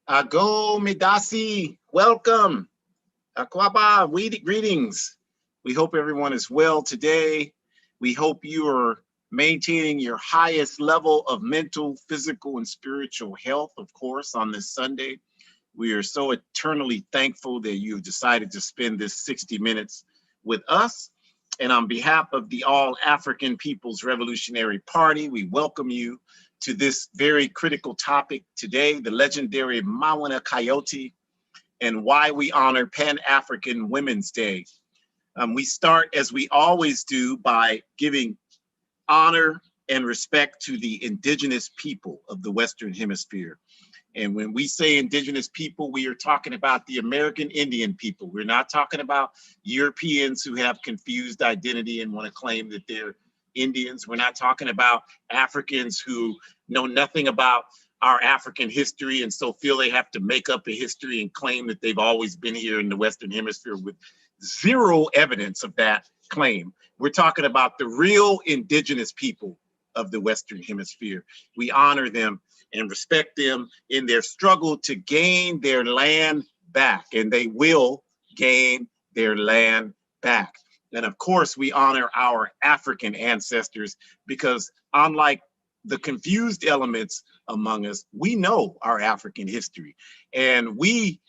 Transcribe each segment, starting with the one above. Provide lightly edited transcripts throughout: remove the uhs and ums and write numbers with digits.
Ago Midasi, welcome. Akwaba, greetings. We hope everyone is well today. We hope you are maintaining your highest level of mental, physical, and spiritual health, of course, on this Sunday. We are so eternally thankful that you have decided to spend this 60 minutes with us. And on behalf of the All African People's Revolutionary Party, we welcome you to this very critical topic today, the legendary Mawina Kouyate and why we honor Pan-African Women's Day. We start, as we always do, by giving honor and respect to the indigenous people of the Western Hemisphere. And when we say indigenous people, we are talking about the American Indian people. We're not talking about Europeans who have confused identity and want to claim that they're Indians. We're not talking about Africans who know nothing about our African history and so feel they have to make up a history and claim that they've always been here in the Western Hemisphere with zero evidence of that claim. We're talking about the real indigenous people of the Western Hemisphere. We honor them and respect them in their struggle to gain their land back, and they will gain their land back. And of course, we honor our African ancestors because unlike the confused elements among us, we know our African history. And we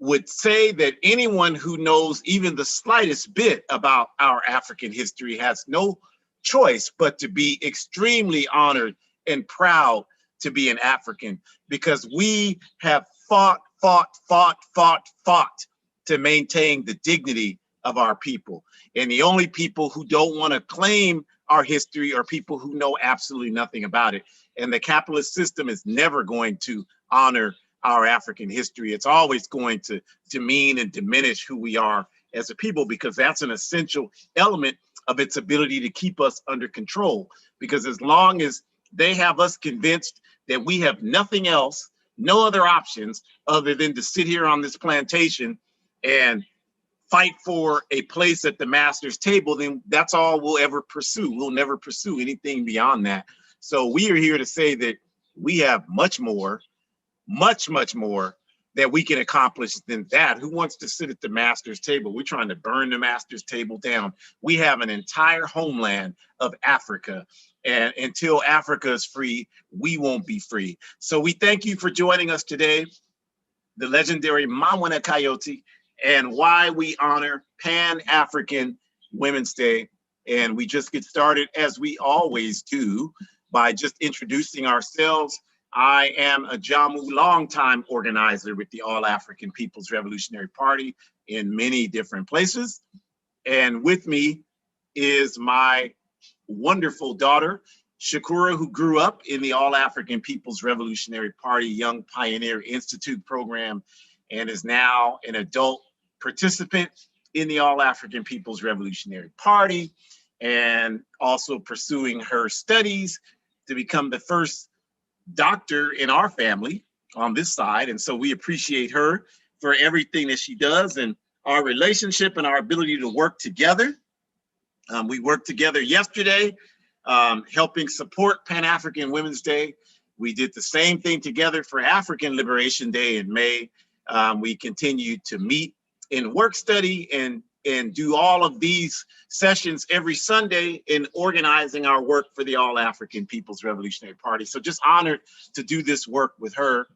would say that anyone who knows even the slightest bit about our African history has no choice but to be extremely honored and proud to be an African, because we have fought to maintain the dignity of our people. And the only people who don't want to claim our history are people who know absolutely nothing about it. And the capitalist system is never going to honor our African history. It's always going to demean and diminish who we are as a people, because that's an essential element of its ability to keep us under control. Because as long as they have us convinced that we have nothing else, no other options other than to sit here on this plantation and fight for a place at the master's table, then that's all we'll ever pursue. We'll never pursue anything beyond that. So we are here to say that we have much more that we can accomplish than that. Who wants to sit at the master's table? We're trying to burn the master's table down. We have an entire homeland of Africa. And until Africa is free, we won't be free. So we thank you for joining us today, the legendary Mawina Kouyate, and why we honor Pan-African Women's Day. And we just get started, as we always do, by just introducing ourselves. I am Ahjamu, longtime organizer with the All African People's Revolutionary Party in many different places. And with me is my wonderful daughter, Shukura, who grew up in the All African People's Revolutionary Party Young Pioneer Institute program and is now an adult participant in the All African People's Revolutionary Party, and also pursuing her studies to become the first doctor in our family on this side. And so we appreciate her for everything that she does and our relationship and our ability to work together. We worked together yesterday, helping support Pan-African Women's Day. We did the same thing together for African Liberation Day in May. We continued to meet in work study and do all of these sessions every Sunday in organizing our work for the All African People's Revolutionary Party. So just honored to do this work with her.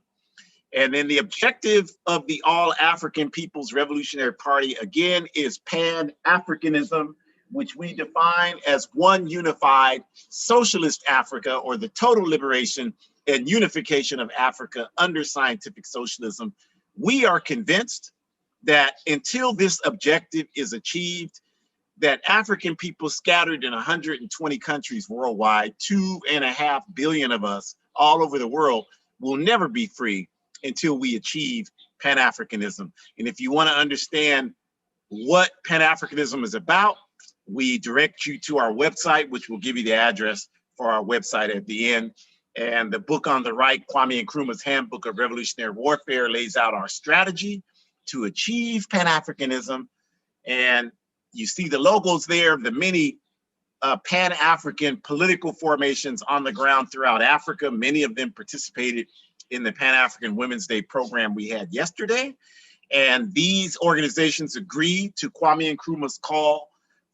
And then the objective of the All African People's Revolutionary Party, again, is Pan-Africanism, which we define as one unified socialist Africa, or the total liberation and unification of Africa under scientific socialism. We are convinced that until this objective is achieved, that African people scattered in 120 countries worldwide, 2.5 billion of us all over the world, will never be free until we achieve Pan-Africanism. And if you want to understand what Pan-Africanism is about, we direct you to our website, which will give you the address for our website at the end. And the book on the right, Kwame Nkrumah's Handbook of Revolutionary Warfare, lays out our strategy to achieve Pan-Africanism. And you see the logos there of the many Pan-African political formations on the ground throughout Africa. Many of them participated in the Pan-African Women's Day program we had yesterday. And these organizations agreed to Kwame Nkrumah's call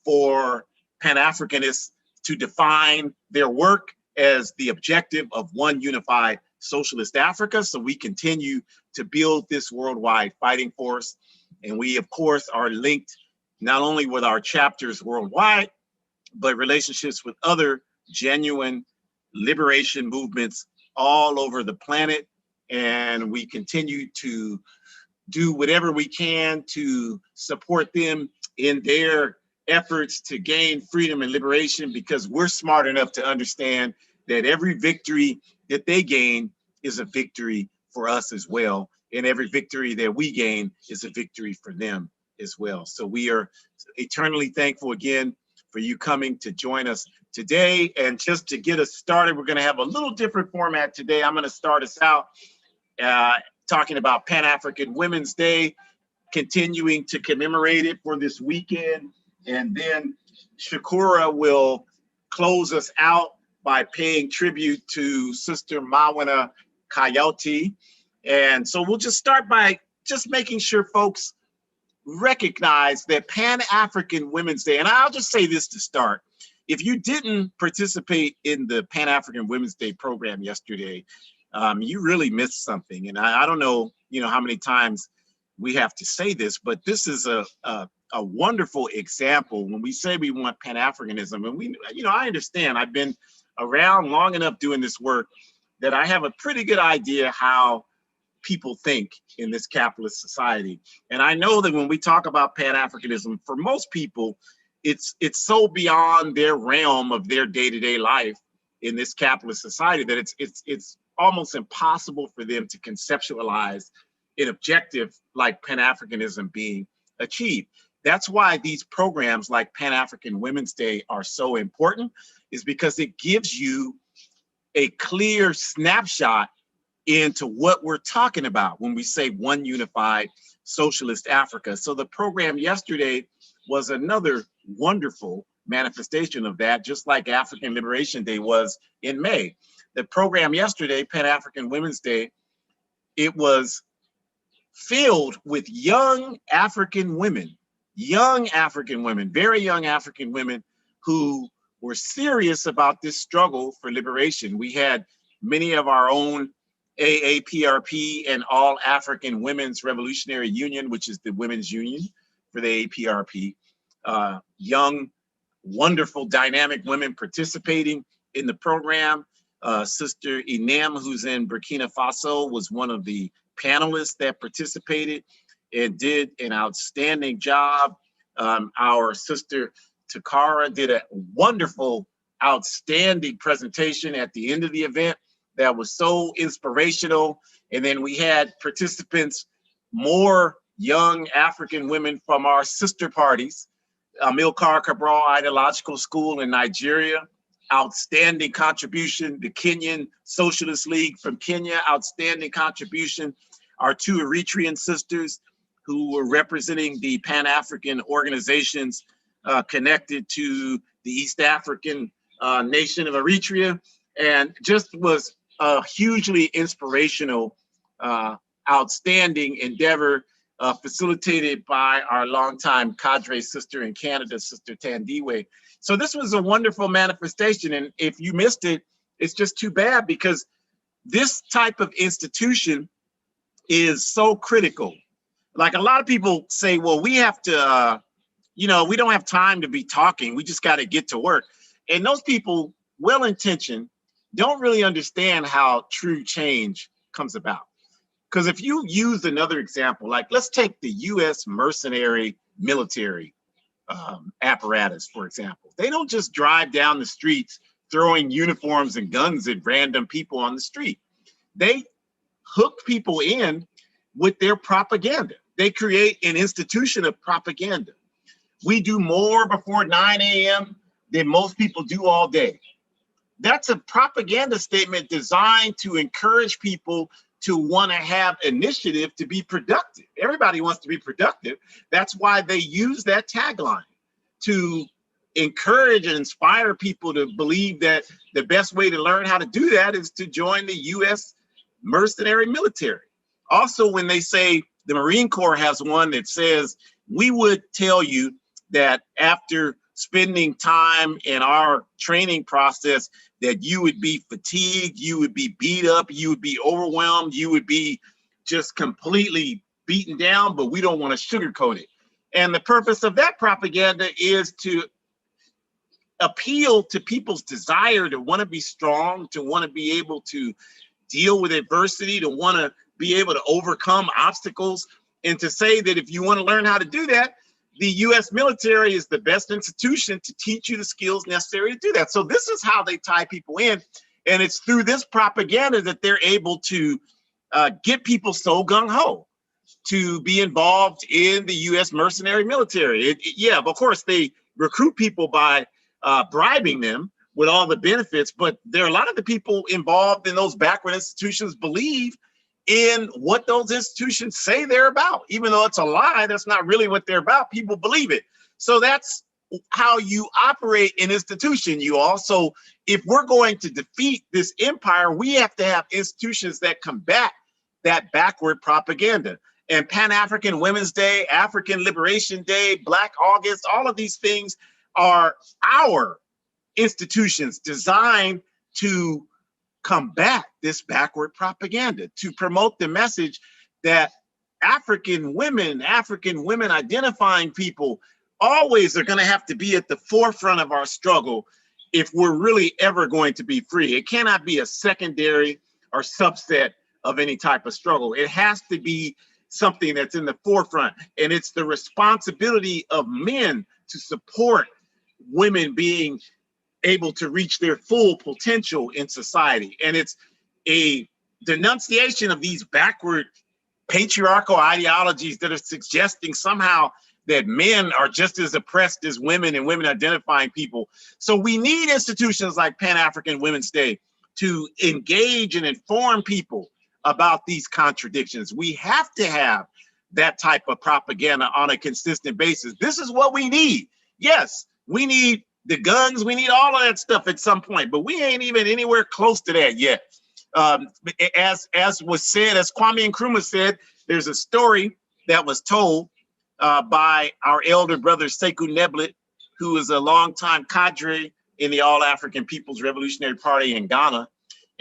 for Pan-Africanists to define their work as the objective of one unified socialist Africa. So we continue to build this worldwide fighting force. And we, of course, are linked not only with our chapters worldwide, but relationships with other genuine liberation movements all over the planet. And we continue to do whatever we can to support them in their efforts to gain freedom and liberation, because we're smart enough to understand that every victory that they gain is a victory for us as well. And every victory that we gain is a victory for them as well. So we are eternally thankful again for you coming to join us today. And just to get us started, we're going to have a little different format today. I'm going to start us out talking about Pan-African Women's Day, continuing to commemorate it for this weekend. And then Shukura will close us out by paying tribute to Sister Mawina Kouyate. And so we'll just start by just making sure folks recognize that Pan-African Women's Day, and I'll just say this to start, if you didn't participate in the Pan-African Women's Day program yesterday, you really missed something. And I don't know, how many times we have to say this, but this is a wonderful example when we say we want Pan-Africanism. And I understand, I've been around long enough doing this work that I have a pretty good idea how people think in this capitalist society. And I know that when we talk about Pan-Africanism, for most people, it's so beyond their realm of their day-to-day life in this capitalist society that it's almost impossible for them to conceptualize an objective like Pan-Africanism being achieved. That's why these programs like Pan-African Women's Day are so important, is because it gives you a clear snapshot into what we're talking about when we say one unified socialist Africa. So the program yesterday was another wonderful manifestation of that, just like African Liberation Day was in May. The program yesterday, Pan-African Women's Day, it was filled with young African women, very young African women who were serious about this struggle for liberation. We had many of our own AAPRP and All African Women's Revolutionary Union, which is the women's union for the AAPRP, young, wonderful, dynamic women participating in the program. Sister Inem, who's in Burkina Faso, was one of the panelists that participated and did an outstanding job. Our sister Takara did a wonderful, outstanding presentation at the end of the event that was so inspirational. And then we had participants, more young African women from our sister parties, Amilcar Cabral Ideological School in Nigeria, outstanding contribution. The Kenyan Socialist League from Kenya, outstanding contribution. Our two Eritrean sisters who were representing the Pan-African organizations connected to the East African nation of Eritrea, and just was a hugely inspirational, outstanding endeavor facilitated by our longtime cadre sister in Canada, Sister Tandiwe. So this was a wonderful manifestation. And if you missed it, it's just too bad, because this type of institution is so critical. Like, a lot of people say, well, we have to, we don't have time to be talking. We just got to get to work. And those people, well-intentioned, don't really understand how true change comes about. Because if you use another example, like let's take the US mercenary military apparatus, for example. They don't just drive down the streets throwing uniforms and guns at random people on the street. They hook people in with their propaganda. They create an institution of propaganda. We do more before 9 a.m. than most people do all day. That's a propaganda statement designed to encourage people to want to have initiative to be productive. Everybody wants to be productive. That's why they use that tagline, to encourage and inspire people to believe that the best way to learn how to do that is to join the US mercenary military. Also, when they say the Marine Corps has one that says, we would tell you that after spending time in our training process, that you would be fatigued, you would be beat up, you would be overwhelmed, you would be just completely beaten down, but we don't want to sugarcoat it. And the purpose of that propaganda is to appeal to people's desire to want to be strong, to want to be able to deal with adversity, to want to be able to overcome obstacles, and to say that if you want to learn how to do that, the U.S. military is the best institution to teach you the skills necessary to do that. So this is how they tie people in. And it's through this propaganda that they're able to get people so gung-ho to be involved in the U.S. mercenary military. Yeah, of course, they recruit people by bribing them with all the benefits, but there are a lot of the people involved in those backward institutions believe in what those institutions say they're about. Even though it's a lie, that's not really what they're about. People believe it. So that's how you operate an institution, you all. So if we're going to defeat this empire, we have to have institutions that combat that backward propaganda. And Pan-African Women's Day, African Liberation Day, Black August, all of these things are our institutions designed to combat this backward propaganda, to promote the message that African women identifying people always are going to have to be at the forefront of our struggle if we're really ever going to be free. It cannot be a secondary or subset of any type of struggle. It has to be something that's in the forefront, and it's the responsibility of men to support women being able to reach their full potential in society. And it's a denunciation of these backward patriarchal ideologies that are suggesting somehow that men are just as oppressed as women and women identifying people. So we need institutions like Pan-African Women's Day to engage and inform people about these contradictions. We have to have that type of propaganda on a consistent basis. This is what we need. Yes, we need the guns, we need all of that stuff at some point, but we ain't even anywhere close to that yet. As was said, as Kwame Nkrumah said, there's a story that was told by our elder brother Sekou Neblet, who is a longtime cadre in the All-African People's Revolutionary Party in Ghana,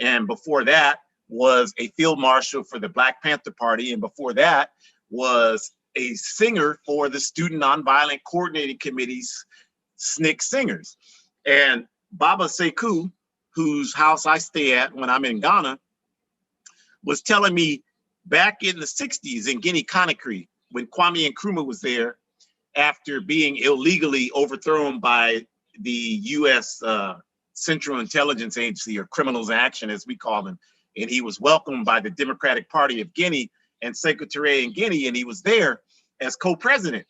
and before that was a field marshal for the Black Panther Party, and before that was a singer for the Student Nonviolent Coordinating Committee's SNCC singers. And Baba Sekou, whose house I stay at when I'm in Ghana, was telling me back in the 60s in Guinea-Conakry, when Kwame Nkrumah was there, after being illegally overthrown by the U.S. Central Intelligence Agency, or Criminals Action as we call them, and he was welcomed by the Democratic Party of Guinea and Sekou Touré in Guinea, and he was there as co-president.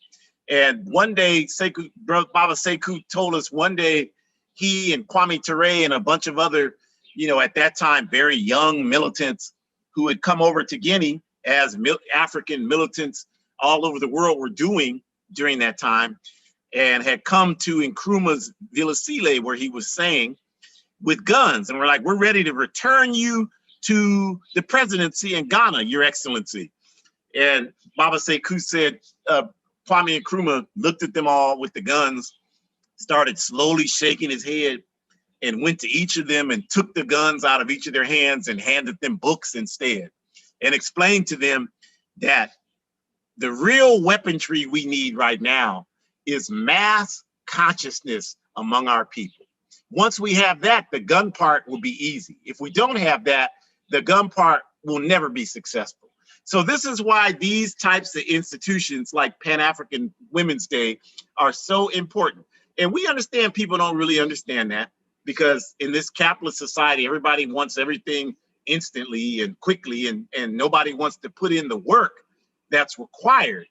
And one day, Baba Sekou told us one day he and Kwame Touré and a bunch of other, at that time, very young militants who had come over to Guinea, as African militants all over the world were doing during that time, and had come to Nkrumah's Villa Sile, where he was saying, with guns. And we're like, we're ready to return you to the presidency in Ghana, Your Excellency. And Baba Sekou said, Kwame Nkrumah looked at them all with the guns, started slowly shaking his head, and went to each of them and took the guns out of each of their hands and handed them books instead, and explained to them that the real weaponry we need right now is mass consciousness among our people. Once we have that, the gun part will be easy. If we don't have that, the gun part will never be successful. So this is why these types of institutions like Pan-African Women's Day are so important. And we understand people don't really understand that, because in this capitalist society, everybody wants everything instantly and quickly, and nobody wants to put in the work that's required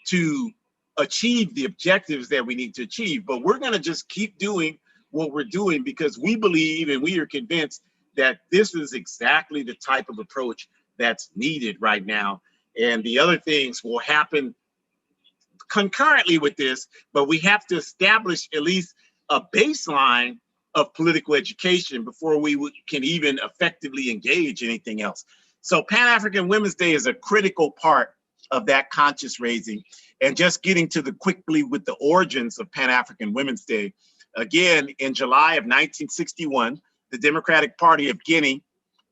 to achieve the objectives that we need to achieve. But we're going to just keep doing what we're doing because we believe and we are convinced that this is exactly the type of approach that's needed right now. And the other things will happen concurrently with this, but we have to establish at least a baseline of political education before we can even effectively engage anything else. So Pan-African Women's Day is a critical part of that conscious raising. And just getting to the quickly with the origins of Pan-African Women's Day, again, in July of 1961, the Democratic Party of Guinea,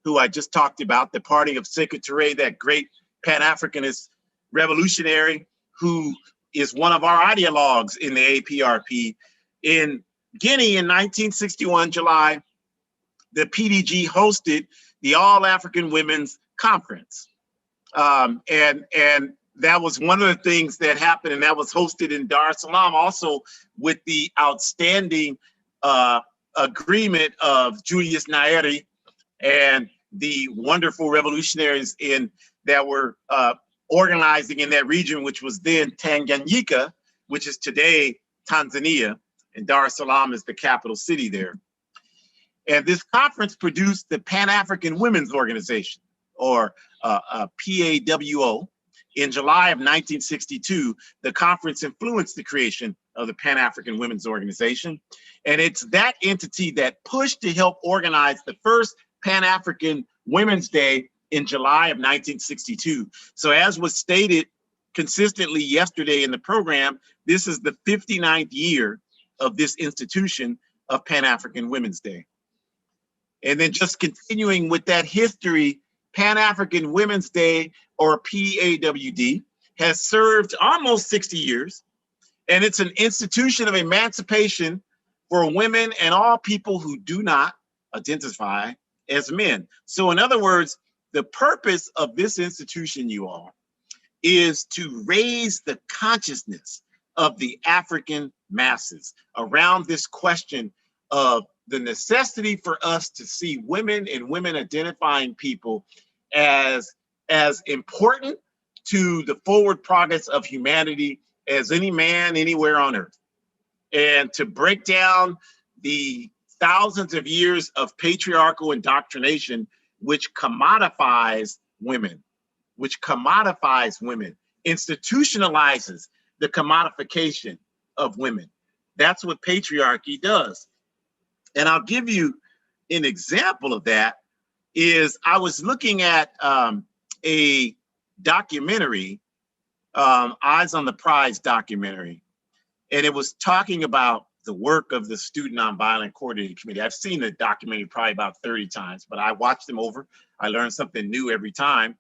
who I just talked about, the party of Sekou Touré, that great Pan-Africanist revolutionary who is one of our ideologues in the APRP. In Guinea in 1961, July, the PDG hosted the All African Women's Conference. And that was one of the things that happened, and that was hosted in Dar es Salaam, also with the outstanding agreement of Julius Nyerere and the wonderful revolutionaries that were organizing in that region, which was then Tanganyika, which is today Tanzania, and Dar es Salaam is the capital city there. And this conference produced the Pan-African Women's Organization, or PAWO. In July of 1962, the conference influenced the creation of the Pan-African Women's Organization. And it's that entity that pushed to help organize the first Pan-African Women's Day in July of 1962. So as was stated consistently yesterday in the program, this is the 59th year of this institution of Pan-African Women's Day. And then just continuing with that history, Pan-African Women's Day, or PAWD, has served almost 60 years, and it's an institution of emancipation for women and all people who do not identify as men. So in other words, the purpose of this institution, you all, is to raise the consciousness of the African masses around this question of the necessity for us to see women and women identifying people as important to the forward progress of humanity as any man anywhere on earth, and to break down the thousands of years of patriarchal indoctrination which commodifies women, institutionalizes the commodification of women. That's what patriarchy does. And I'll give you an example of that. Is I was looking at a documentary, Eyes on the Prize documentary, and it was talking about the work of the Student Nonviolent Coordinating Committee. I've seen the documentary probably about 30 times, but I watched them over. I learned something new every time,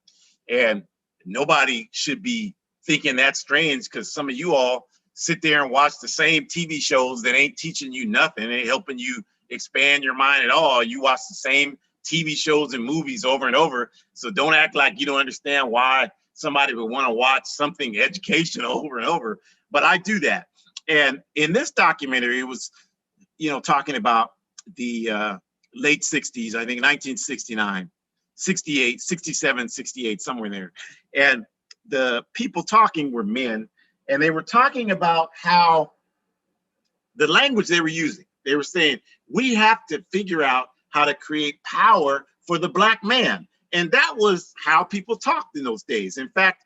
and nobody should be thinking that's strange, because some of you all sit there and watch the same TV shows that ain't teaching you nothing, ain't helping you expand your mind at all. You watch the same TV shows and movies over and over. So don't act like you don't understand why somebody would want to watch something educational over and over. But I do that. And in this documentary, it was, talking about the late 60s, I think 1969, 68, 67, 68, somewhere in there. And the people talking were men, and they were talking about how the language they were using. They were saying, we have to figure out how to create power for the Black man. And that was how people talked in those days. In fact,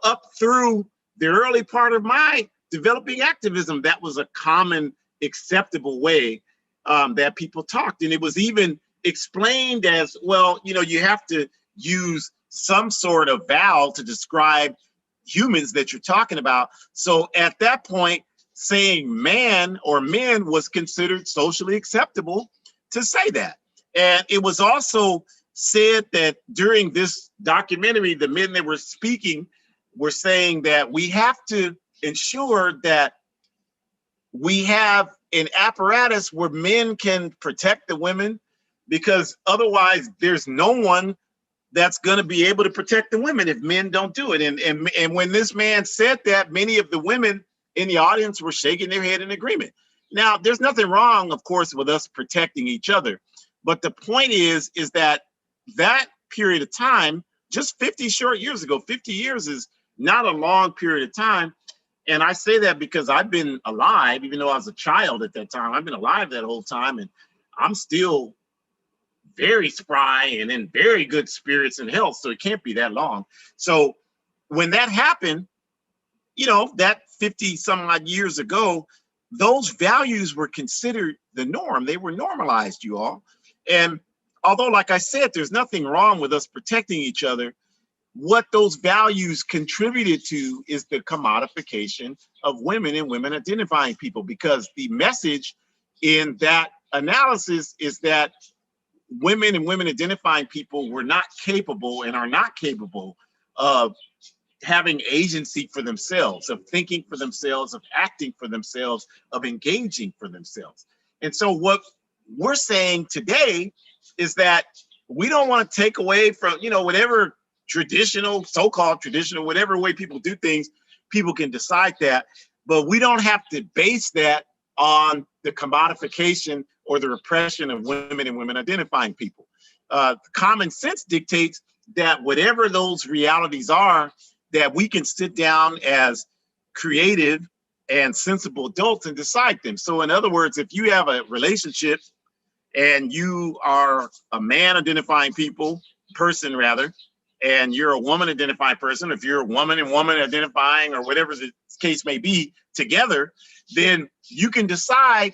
up through the early part of my developing activism, that was a common, acceptable way that people talked. And it was even explained as, well, you have to use some sort of vowel to describe humans that you're talking about. So at that point, saying man or men was considered socially acceptable to say that. And it was also said that during this documentary, the men that were speaking were saying that we have to ensure that we have an apparatus where men can protect the women, because otherwise there's no one that's going to be able to protect the women if men don't do it. And when this man said that, many of the women in the audience were shaking their head in agreement. Now, there's nothing wrong, of course, with us protecting each other. But the point is that period of time, just 50 short years ago, 50 years is not a long period of time. And I say that because I've been alive, even though I was a child at that time. I've been alive that whole time, and I'm still very spry and in very good spirits and health, so it can't be that long. So when that happened, that 50 some odd years ago, those values were considered the norm. They were normalized, you all. And although, like I said, there's nothing wrong with us protecting each other, what those values contributed to is the commodification of women and women identifying people, because the message in that analysis is that women and women identifying people were not capable and are not capable of having agency for themselves, of thinking for themselves, of acting for themselves, of engaging for themselves. And so what we're saying today is that we don't want to take away from, you know, whatever traditional, so-called traditional, whatever way people do things, people can decide that, but we don't have to base that on the commodification or the repression of women and women identifying people. Common sense dictates that whatever those realities are, that we can sit down as creative and sensible adults and decide them. So in other words, if you have a relationship and you are a man identifying person rather, and you're a woman identifying person, if you're a woman and woman identifying or whatever the case may be together, then you can decide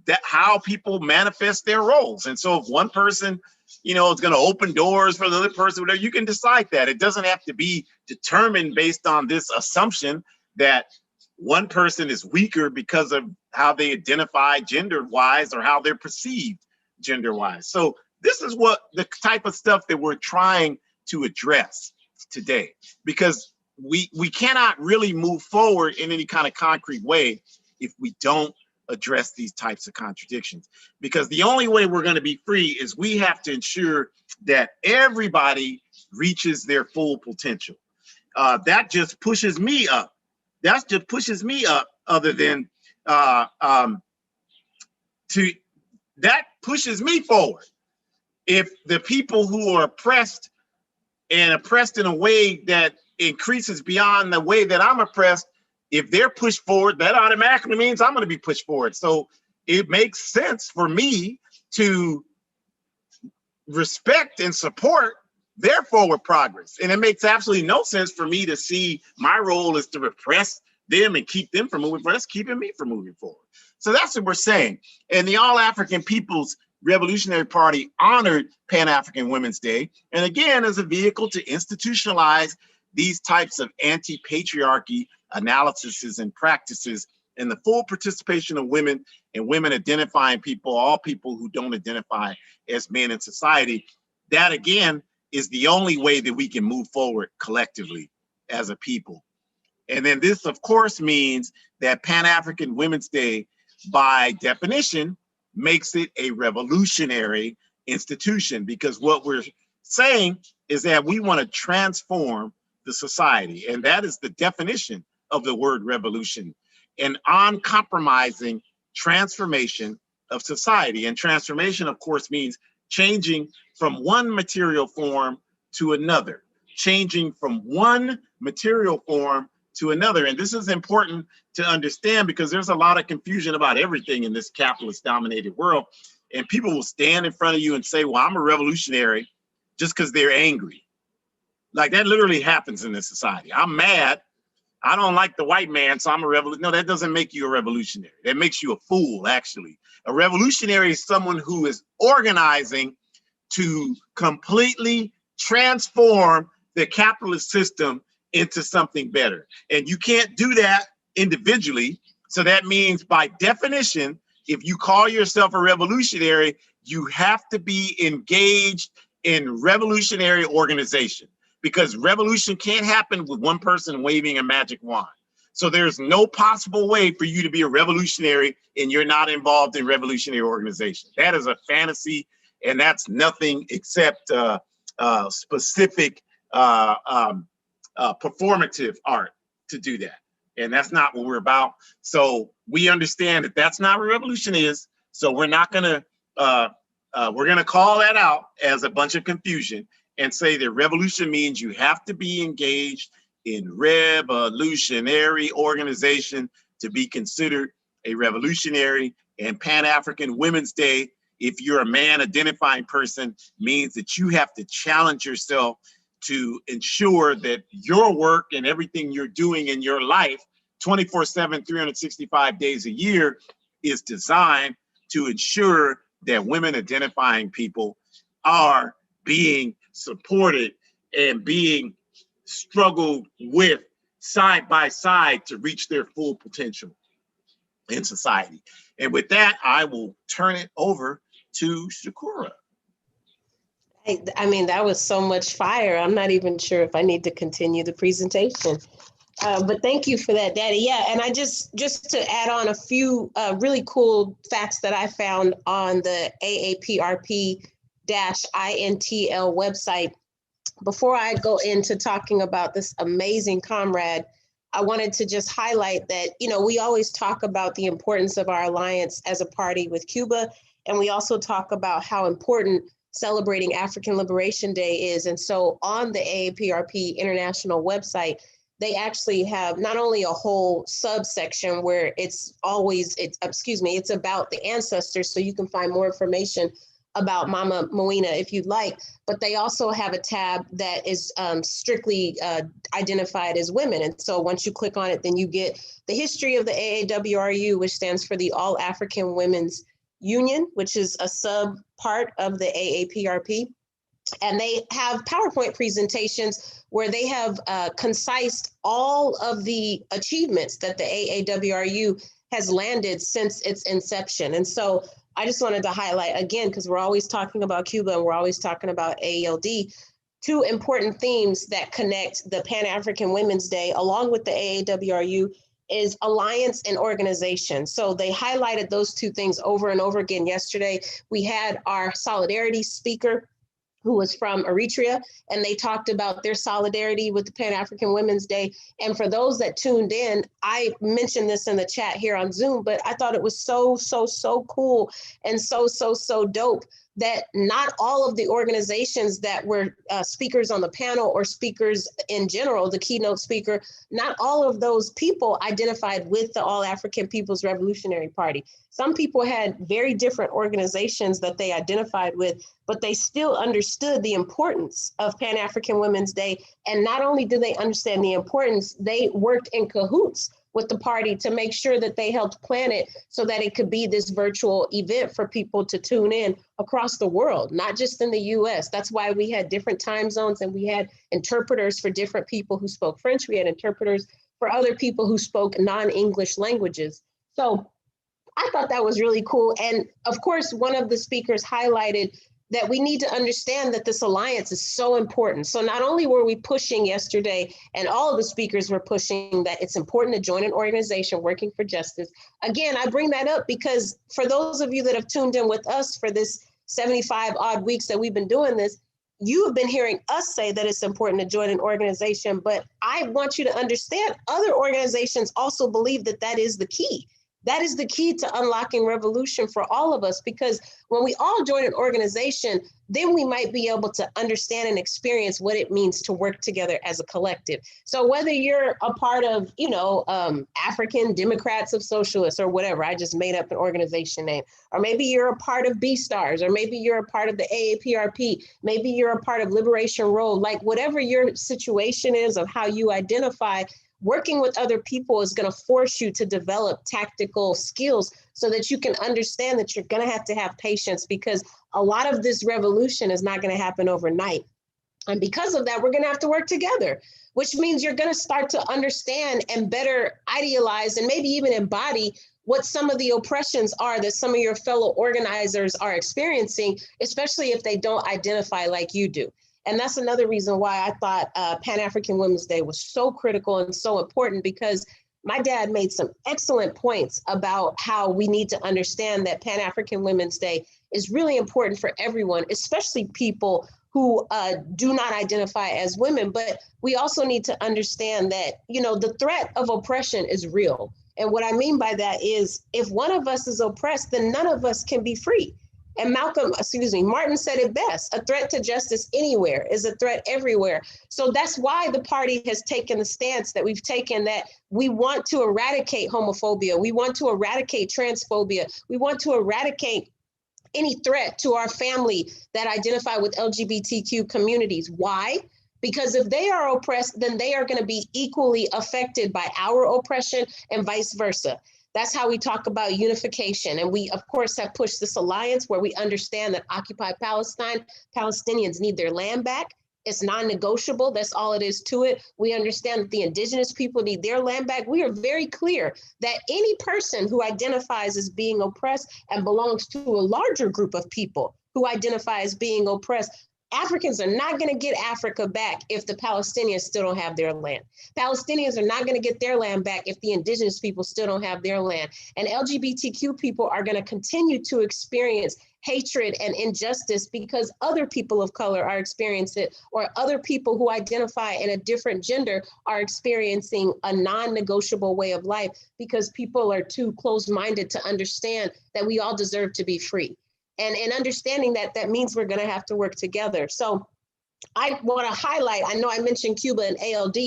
that how people manifest their roles. And so if one person, you know, is going to open doors for the other person, whatever, you can decide that. It doesn't have to be determined based on this assumption that one person is weaker because of how they identify gender-wise or how they're perceived gender-wise. So this is what the type of stuff that we're trying to address today, because we cannot really move forward in any kind of concrete way if we don't address these types of contradictions. Because the only way we're going to be free is we have to ensure that everybody reaches their full potential. That just pushes me up. That just pushes me up. Other than that pushes me forward. If the people who are oppressed and oppressed in a way that increases beyond the way that I'm oppressed, if they're pushed forward, that automatically means I'm going to be pushed forward. So it makes sense for me to respect and support their forward progress. And it makes absolutely no sense for me to see my role is to repress them and keep them from moving forward. That's keeping me from moving forward. So that's what we're saying. And the All African People's Revolutionary Party honored Pan-African Women's Day, and again, as a vehicle to institutionalize these types of anti-patriarchy analyses and practices, and the full participation of women and women identifying people, all people who don't identify as men in society. That again is the only way that we can move forward collectively as a people. And then this, of course, means that Pan-African Women's Day, by definition, makes it a revolutionary institution, because what we're saying is that we want to transform the society. And that is the definition of the word revolution, an uncompromising transformation of society. And transformation, of course, means changing from one material form to another, changing from one material form to another. And this is important to understand, because there's a lot of confusion about everything in this capitalist dominated world. And people will stand in front of you and say, well, I'm a revolutionary, just because they're angry. Like that literally happens in this society. I'm mad. I don't like the white man, so I'm a revolutionary. No, that doesn't make you a revolutionary. That makes you a fool, actually. A revolutionary is someone who is organizing to completely transform the capitalist system into something better. And you can't do that individually. So that means, by definition, if you call yourself a revolutionary, you have to be engaged in revolutionary organization, because revolution can't happen with one person waving a magic wand. So there's no possible way for you to be a revolutionary and you're not involved in revolutionary organization. That is a fantasy, and that's nothing except specific performative art to do that. And that's not what we're about. So we understand that that's not what revolution is. So we're not gonna, we're gonna call that out as a bunch of confusion and say that revolution means you have to be engaged in revolutionary organization to be considered a revolutionary. And Pan-African Women's Day, if you're a man identifying person, means that you have to challenge yourself to ensure that your work and everything you're doing in your life 24/7, 365 days a year is designed to ensure that women identifying people are being supported and being struggled with side by side to reach their full potential in society. And with that, I will turn it over to Shukura. I mean, that was so much fire. I'm not even sure if I need to continue the presentation. But thank you for that, Daddy. Yeah, and I just to add on a few really cool facts that I found on the AAPRP-INTL website. Before I go into talking about this amazing comrade, I wanted to just highlight that, you know, we always talk about the importance of our alliance as a party with Cuba, and we also talk about how important celebrating African Liberation Day is. And so on the AAPRP International website, they actually have not only a whole subsection where it's about the ancestors, so you can find more information about Mama Mawina if you'd like, but they also have a tab that is strictly identified as women. And so once you click on it, then you get the history of the AAWRU, which stands for the All African Women's Union, which is a sub part of the AAPRP. And they have PowerPoint presentations where they have concised all of the achievements that the AAWRU has landed since its inception. And so I just wanted to highlight again, because we're always talking about Cuba and we're always talking about AALD, two important themes that connect the Pan-African Women's Day along with the AAWRU is alliance and organization. So they highlighted those two things over and over again yesterday. We had our solidarity speaker who was from Eritrea, and they talked about their solidarity with the Pan-African Women's Day. And for those that tuned in, I mentioned this in the chat here on Zoom, but I thought it was so cool and so dope that not all of the organizations that were speakers on the panel or speakers in general, the keynote speaker, not all of those people identified with the All African People's Revolutionary Party. Some people had very different organizations that they identified with, but they still understood the importance of Pan-African Women's Day. And not only did they understand the importance, they worked in cahoots with the party to make sure that they helped plan it so that it could be this virtual event for people to tune in across the world, not just in the US. That's why we had different time zones and we had interpreters for different people who spoke French. We had interpreters for other people who spoke non-English languages. So I thought that was really cool. And of course, one of the speakers highlighted that we need to understand that this alliance is so important. So not only were we pushing yesterday, and all of the speakers were pushing that it's important to join an organization working for justice. Again, I bring that up because for those of you that have tuned in with us for this 75 odd weeks that we've been doing this, you have been hearing us say that it's important to join an organization, but I want you to understand other organizations also believe that that is the key. That is the key to unlocking revolution for all of us, because when we all join an organization, then we might be able to understand and experience what it means to work together as a collective. So whether you're a part of, African Democrats of Socialists or whatever, I just made up an organization name, or maybe you're a part of B-Stars, or maybe you're a part of the AAPRP, maybe you're a part of Liberation Road, like whatever your situation is of how you identify, working with other people is going to force you to develop tactical skills so that you can understand that you're going to have patience, because a lot of this revolution is not going to happen overnight. And because of that, we're going to have to work together, which means you're going to start to understand and better idealize and maybe even embody what some of the oppressions are that some of your fellow organizers are experiencing, especially if they don't identify like you do. And that's another reason why I thought Pan-African Women's Day was so critical and so important, because my dad made some excellent points about how we need to understand that Pan-African Women's Day is really important for everyone, especially people who do not identify as women. But we also need to understand that, the threat of oppression is real. And what I mean by that is if one of us is oppressed, then none of us can be free. And Martin said it best: a threat to justice anywhere is a threat everywhere. So that's why the party has taken the stance that we've taken, that we want to eradicate homophobia. We want to eradicate transphobia. We want to eradicate any threat to our family that identify with LGBTQ communities. Why? Because if they are oppressed, then they are going to be equally affected by our oppression and vice versa. That's how we talk about unification. And we, of course, have pushed this alliance where we understand that occupied Palestine, Palestinians need their land back. It's non-negotiable. That's all it is to it. We understand that the indigenous people need their land back. We are very clear that any person who identifies as being oppressed and belongs to a larger group of people who identify as being oppressed, Africans are not going to get Africa back if the Palestinians still don't have their land. Palestinians are not going to get their land back if the indigenous people still don't have their land. And LGBTQ people are going to continue to experience hatred and injustice because other people of color are experiencing it, or other people who identify in a different gender are experiencing a non-negotiable way of life because people are too closed-minded to understand that we all deserve to be free. And in understanding that, that means we're going to have to work together. So I want to highlight, I know I mentioned Cuba and ALD.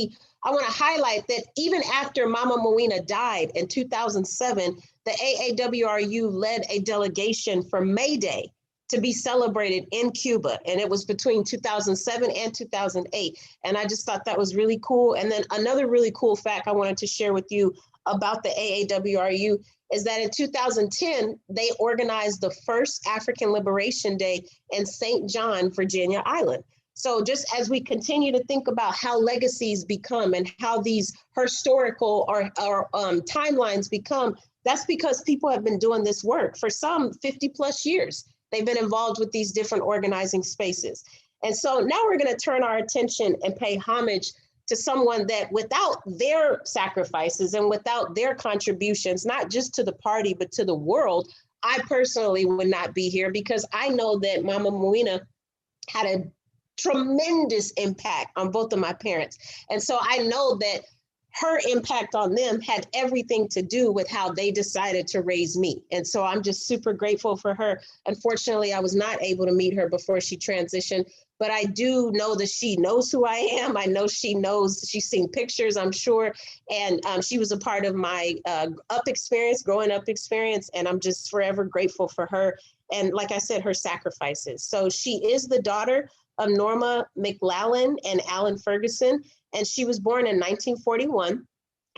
I want to highlight that even after Mama Mawina died in 2007, the AAWRU led a delegation for May Day to be celebrated in Cuba. And it was between 2007 and 2008. And I just thought that was really cool. And then another really cool fact I wanted to share with you about the AAWRU is that in 2010, they organized the first African Liberation Day in St. John, Virginia Island. So just as we continue to think about how legacies become and how these historical or timelines become, that's because people have been doing this work for some 50 plus years. They've been involved with these different organizing spaces. And so now we're going to turn our attention and pay homage to someone that without their sacrifices and without their contributions, not just to the party, but to the world, I personally would not be here, because I know that Mama Mawina had a tremendous impact on both of my parents. And so I know that her impact on them had everything to do with how they decided to raise me. And so I'm just super grateful for her. Unfortunately, I was not able to meet her before she transitioned, but I do know that she knows who I am. I know she knows, she's seen pictures, I'm sure. And she was a part of my growing up experience. And I'm just forever grateful for her. And like I said, her sacrifices. So she is the daughter of Norma McLallen and Alan Ferguson. And she was born in 1941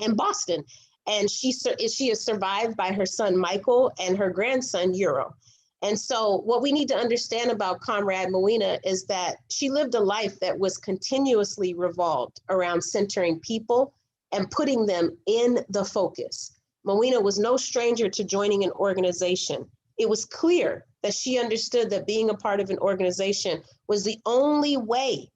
in Boston. And she is survived by her son, Michael, and her grandson, Euro. And so what we need to understand about Comrade Mawina is that she lived a life that was continuously revolved around centering people and putting them in the focus. Mawina was no stranger to joining an organization. It was clear that she understood that being a part of an organization was the only way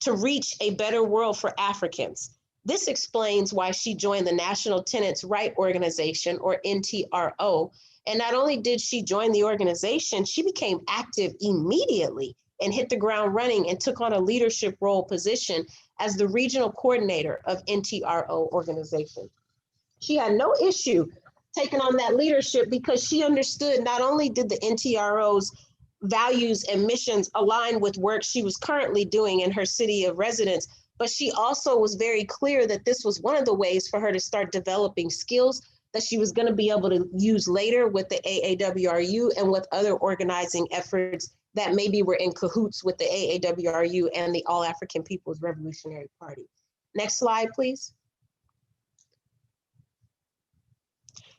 to reach a better world for Africans. This explains why she joined the National Tenants' Right Organization, or NTRO. And not only did she join the organization, she became active immediately and hit the ground running and took on a leadership role position as the regional coordinator of NTRO organization. She had no issue taking on that leadership because she understood not only did the NTRO's values and missions align with work she was currently doing in her city of residence, but she also was very clear that this was one of the ways for her to start developing skills that she was going to be able to use later with the AAWRU and with other organizing efforts that maybe were in cahoots with the AAWRU and the All African People's Revolutionary Party. Next slide, please.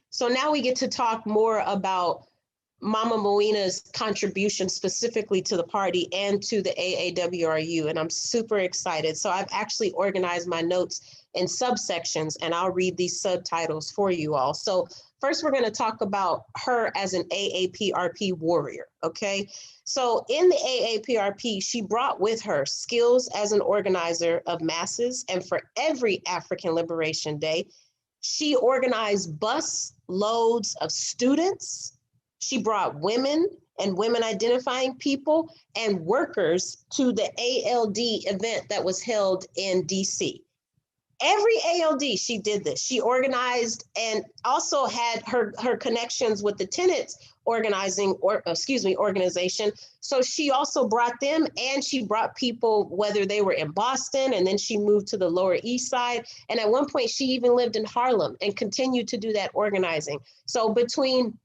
So now we get to talk more about Mama Mawina's contribution specifically to the party and to the AAWRU, and I'm super excited. So I've actually organized my notes in subsections, and I'll read these subtitles for you all. So first, we're going to talk about her as an AAPRP warrior, okay? So in the AAPRP, she brought with her skills as an organizer of masses, and for every African Liberation Day, she organized bus loads of students. She brought women and women identifying people and workers to the ALD event that was held in DC. Every ALD, she did this. She organized and also had her connections with the tenants organization. So she also brought them, and she brought people, whether they were in Boston, and then she moved to the Lower East Side. And at one point she even lived in Harlem and continued to do that organizing. So between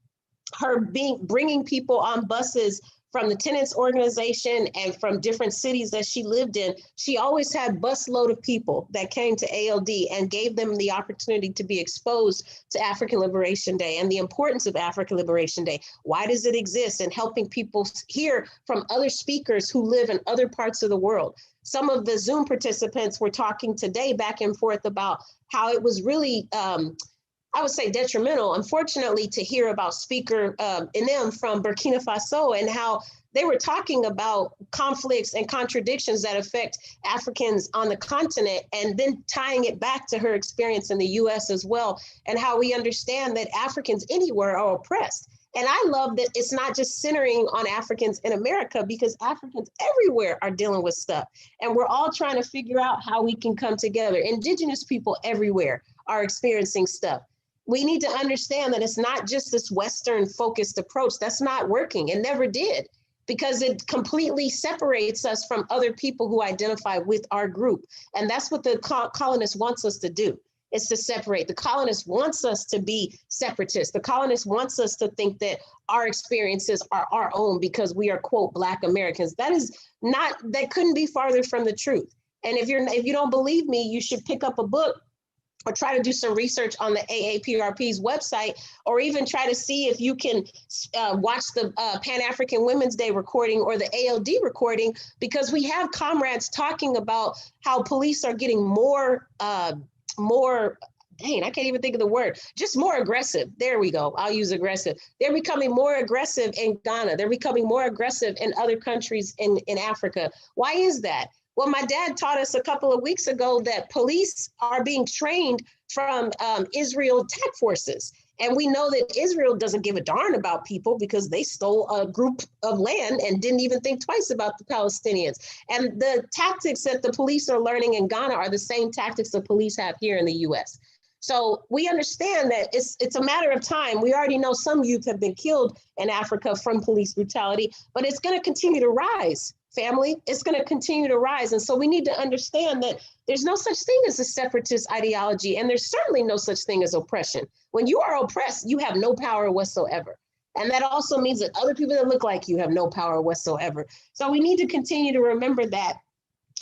her bringing people on buses from the tenants organization and from different cities that she lived in, she always had busload of people that came to ALD and gave them the opportunity to be exposed to African Liberation Day and the importance of African Liberation Day. Why does it exist? And helping people hear from other speakers who live in other parts of the world. Some of the Zoom participants were talking today back and forth about how it was really, I would say, detrimental, unfortunately, to hear about Speaker Inem from Burkina Faso and how they were talking about conflicts and contradictions that affect Africans on the continent, and then tying it back to her experience in the US as well, and how we understand that Africans anywhere are oppressed. And I love that it's not just centering on Africans in America, because Africans everywhere are dealing with stuff. And we're all trying to figure out how we can come together. Indigenous people everywhere are experiencing stuff. We need to understand that it's not just this Western focused approach. That's not working. It never did, because it completely separates us from other people who identify with our group. And that's what the colonist wants us to do. Is to separate. The colonist wants us to be separatists. The colonist wants us to think that our experiences are our own because we are, quote, Black Americans. That couldn't be farther from the truth. And if you don't believe me, you should pick up a book or try to do some research on the AAPRP's website, or even try to see if you can watch the Pan-African Women's Day recording or the ALD recording, because we have comrades talking about how police are getting more, I can't even think of the word, just more aggressive. There we go. I'll use aggressive. They're becoming more aggressive in Ghana. They're becoming more aggressive in other countries in Africa. Why is that? Well, my dad taught us a couple of weeks ago that police are being trained from Israel tech forces. And we know that Israel doesn't give a darn about people because they stole a group of land and didn't even think twice about the Palestinians. And the tactics that the police are learning in Ghana are the same tactics the police have here in the US. So we understand that it's a matter of time. We already know some youth have been killed in Africa from police brutality, but it's going to continue to rise, family. It's going to continue to rise. And so we need to understand that there's no such thing as a separatist ideology, and there's certainly no such thing as oppression. When you are oppressed, you have no power whatsoever. And that also means that other people that look like you have no power whatsoever. So we need to continue to remember that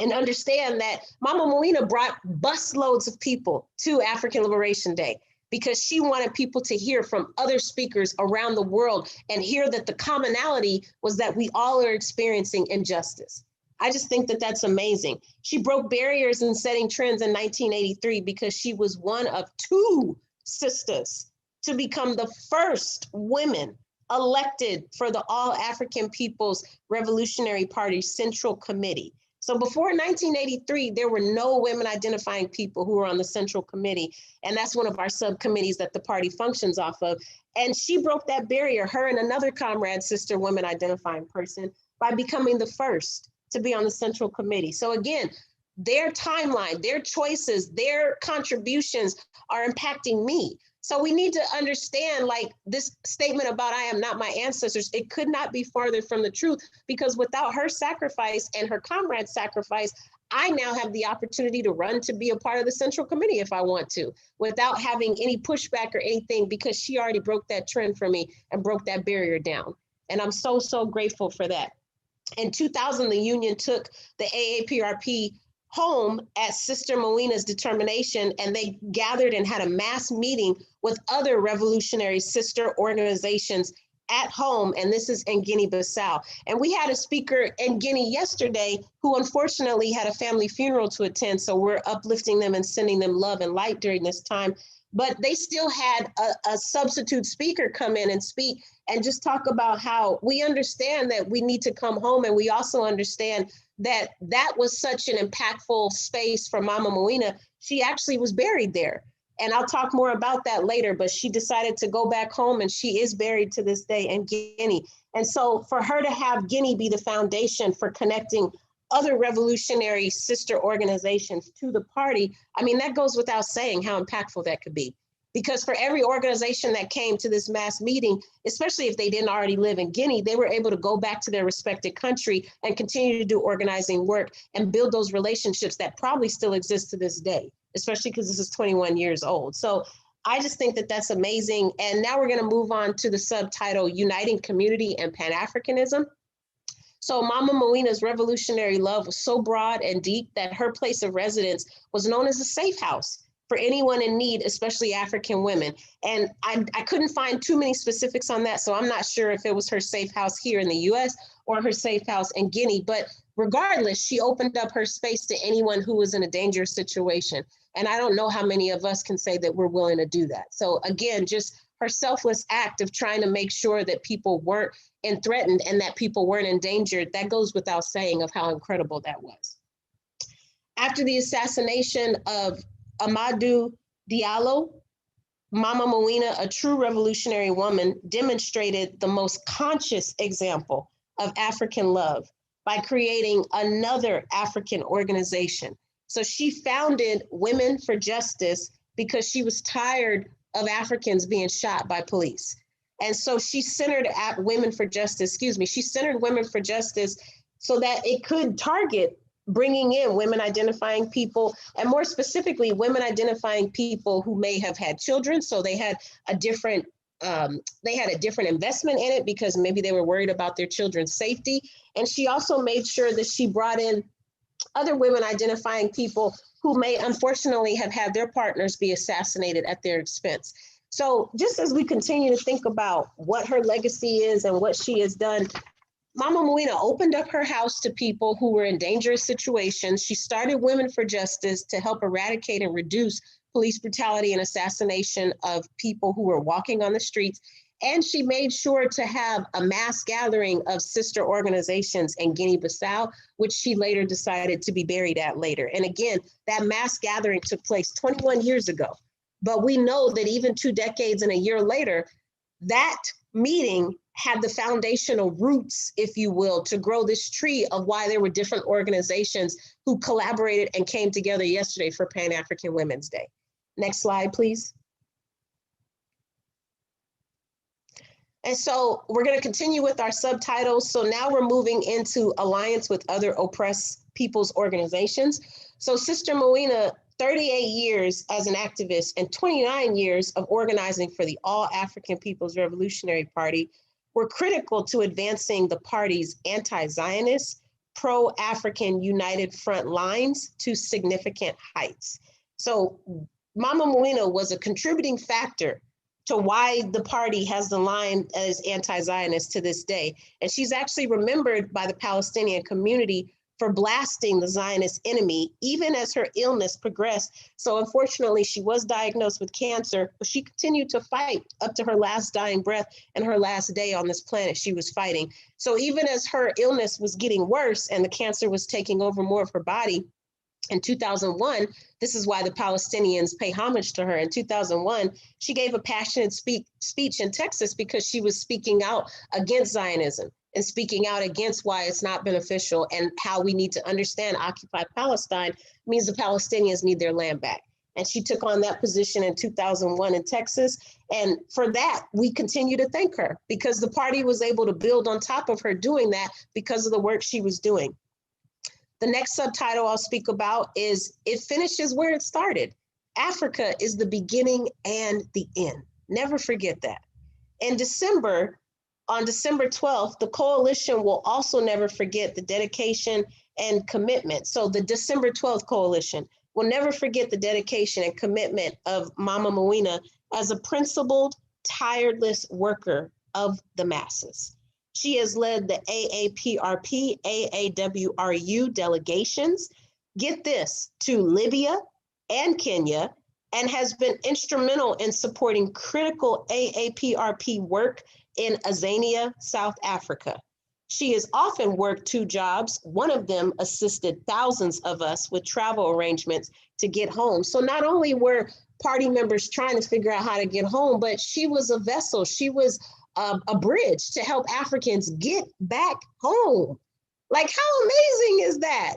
and understand that Mama Mawina brought busloads of people to African Liberation Day because she wanted people to hear from other speakers around the world and hear that the commonality was that we all are experiencing injustice. I just think that that's amazing. She broke barriers in setting trends in 1983 because she was one of two sisters to become the first women elected for the All African People's Revolutionary Party Central Committee. So before 1983, there were no women identifying people who were on the Central Committee. And that's one of our subcommittees that the party functions off of. And she broke that barrier, her and another comrade, sister woman identifying person, by becoming the first to be on the Central Committee. So again, their timeline, their choices, their contributions are impacting me. So we need to understand, like, this statement about I am not my ancestors, it could not be farther from the truth, because without her sacrifice and her comrade's sacrifice, I now have the opportunity to run to be a part of the Central Committee if I want to, without having any pushback or anything, because she already broke that trend for me and broke that barrier down. And I'm so, so grateful for that. In 2000, the union took the AAPRP home at Sister Mawina's determination, and they gathered and had a mass meeting with other revolutionary sister organizations at home, and this is in Guinea-Bissau. And we had a speaker in Guinea yesterday who unfortunately had a family funeral to attend, so we're uplifting them and sending them love and light during this time. But they still had a substitute speaker come in and speak and just talk about how we understand that we need to come home, and we also understand that that was such an impactful space for Mama Mawina. She actually was buried there. And I'll talk more about that later, but she decided to go back home, and she is buried to this day in Guinea. And so for her to have Guinea be the foundation for connecting other revolutionary sister organizations to the party, I mean, that goes without saying how impactful that could be. Because for every organization that came to this mass meeting, especially if they didn't already live in Guinea, they were able to go back to their respective country and continue to do organizing work and build those relationships that probably still exist to this day, especially because this is 21 years old. So I just think that that's amazing. And now we're going to move on to the subtitle, Uniting Community and Pan-Africanism. So Mama Mawina's revolutionary love was so broad and deep that her place of residence was known as a safe house for anyone in need, especially African women. And I couldn't find too many specifics on that, so I'm not sure if it was her safe house here in the US or her safe house in Guinea, but regardless, she opened up her space to anyone who was in a dangerous situation. And I don't know how many of us can say that we're willing to do that. So again, just her selfless act of trying to make sure that people weren't threatened and that people weren't endangered, that goes without saying of how incredible that was. After the assassination of Amadou Diallo, Mama Mawina, a true revolutionary woman, demonstrated the most conscious example of African love by creating another African organization. So she founded Women for Justice because she was tired of Africans being shot by police. And so she centered Women for Justice, she centered Women for Justice so that it could target bringing in women identifying people, and more specifically, women identifying people who may have had children. So they had a different investment in it because maybe they were worried about their children's safety. And she also made sure that she brought in other women identifying people who may unfortunately have had their partners be assassinated at their expense. So just as we continue to think about what her legacy is and what she has done, Mama Mawina opened up her house to people who were in dangerous situations. She started Women for Justice to help eradicate and reduce police brutality and assassination of people who were walking on the streets. And she made sure to have a mass gathering of sister organizations in Guinea-Bissau, which she later decided to be buried at later. And again, that mass gathering took place 21 years ago. But we know that even 2 decades and a year later, that meeting had the foundational roots, if you will, to grow this tree of why there were different organizations who collaborated and came together yesterday for Pan-African Women's Day. Next slide, please. And so we're going to continue with our subtitles. So now we're moving into alliance with other oppressed people's organizations. So Sister Mawina, 38 years as an activist and 29 years of organizing for the All African People's Revolutionary Party were critical to advancing the party's anti-Zionist, pro-African united front lines to significant heights. So Mama Mawina was a contributing factor to why the party has the line as anti-Zionist to this day. And she's actually remembered by the Palestinian community for blasting the Zionist enemy, even as her illness progressed. So unfortunately, she was diagnosed with cancer, but she continued to fight up to her last dying breath and her last day on this planet she was fighting. So even as her illness was getting worse and the cancer was taking over more of her body, in 2001, this is why the Palestinians pay homage to her. In 2001, she gave a passionate speech in Texas because she was speaking out against Zionism and speaking out against why it's not beneficial and how we need to understand occupied Palestine means the Palestinians need their land back. And she took on that position in 2001 in Texas. And for that, we continue to thank her because the party was able to build on top of her doing that because of the work she was doing. The next subtitle I'll speak about is It Finishes Where It Started. Africa is the beginning and the end. Never forget that. In December, on December 12th, the coalition will also never forget the dedication and commitment. So the December 12th coalition will never forget the dedication and commitment of Mama Mawina as a principled, tireless worker of the masses. She has led the AAPRP, AAWRU delegations, get this, to Libya and Kenya, and has been instrumental in supporting critical AAPRP work in Azania, South Africa. She has often worked 2 jobs. One of them assisted thousands of us with travel arrangements to get home. So not only were party members trying to figure out how to get home, but she was a vessel. She was a bridge to help Africans get back home. Like, how amazing is that?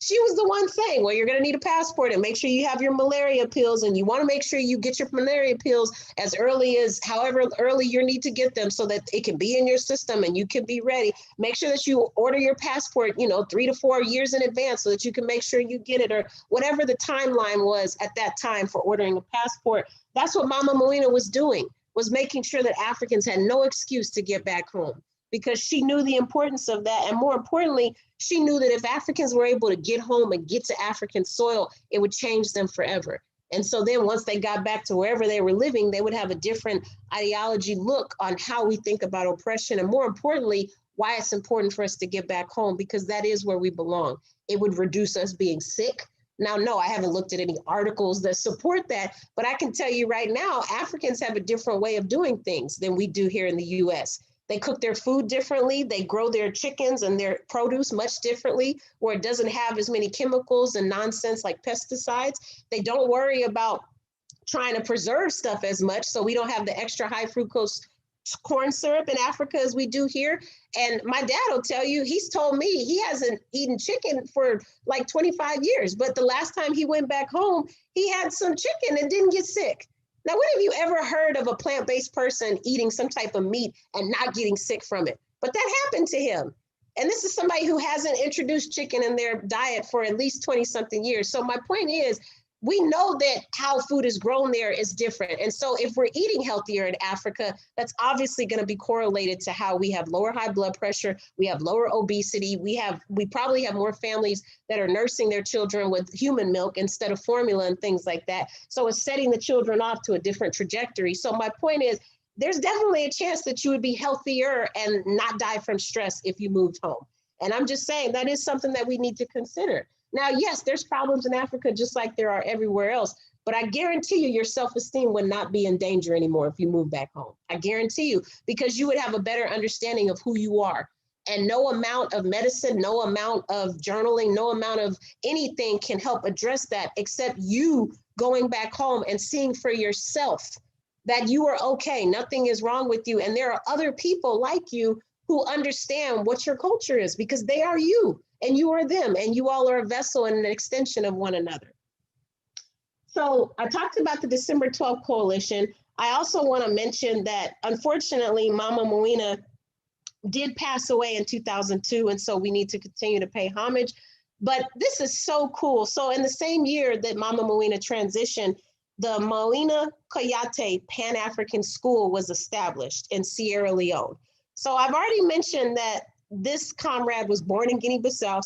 She was the one saying, well, you're going to need a passport and make sure you have your malaria pills, and you want to make sure you get your malaria pills as early as however early you need to get them so that it can be in your system and you can be ready. Make sure that you order your passport, 3 to 4 years in advance so that you can make sure you get it, or whatever the timeline was at that time for ordering a passport. That's what Mama Mawina was doing, was making sure that Africans had no excuse to get back home. because she knew the importance of that. And more importantly, she knew that if Africans were able to get home and get to African soil, it would change them forever. And so then once they got back to wherever they were living, they would have a different ideology look on how we think about oppression. And more importantly, why it's important for us to get back home, because that is where we belong. It would reduce us being sick. Now, no, I haven't looked at any articles that support that, but I can tell you right now, Africans have a different way of doing things than we do here in the US. They cook their food differently. They grow their chickens and their produce much differently, where it doesn't have as many chemicals and nonsense like pesticides. They don't worry about trying to preserve stuff as much, so we don't have the extra high fructose corn syrup in Africa as we do here. And my dad will tell you, he's told me he hasn't eaten chicken for like 25 years, but the last time he went back home, he had some chicken and didn't get sick. Now, when have you ever heard of a plant-based person eating some type of meat and not getting sick from it? But that happened to him. And this is somebody who hasn't introduced chicken in their diet for at least 20-something years. So my point is, we know that how food is grown there is different. And so if we're eating healthier in Africa, that's obviously going to be correlated to how we have lower high blood pressure, we have lower obesity, we probably have more families that are nursing their children with human milk instead of formula and things like that. So it's setting the children off to a different trajectory. So my point is, there's definitely a chance that you would be healthier and not die from stress if you moved home. And I'm just saying that is something that we need to consider. Now, yes, there's problems in Africa just like there are everywhere else, but I guarantee you your self-esteem would not be in danger anymore if you move back home. I guarantee you, because you would have a better understanding of who you are. And no amount of medicine, no amount of journaling, no amount of anything can help address that except you going back home and seeing for yourself that you are okay, nothing is wrong with you. And there are other people like you who understand what your culture is, because they are you. And you are them, and you all are a vessel and an extension of one another. So I talked about the December 12th coalition. I also want to mention that, unfortunately, Mama Mawina did pass away in 2002, and so we need to continue to pay homage. But this is so cool. So in the same year that Mama Mawina transitioned, the Mawina Kouyate Pan-African School was established in Sierra Leone. So I've already mentioned that this comrade was born in Guinea-Bissau,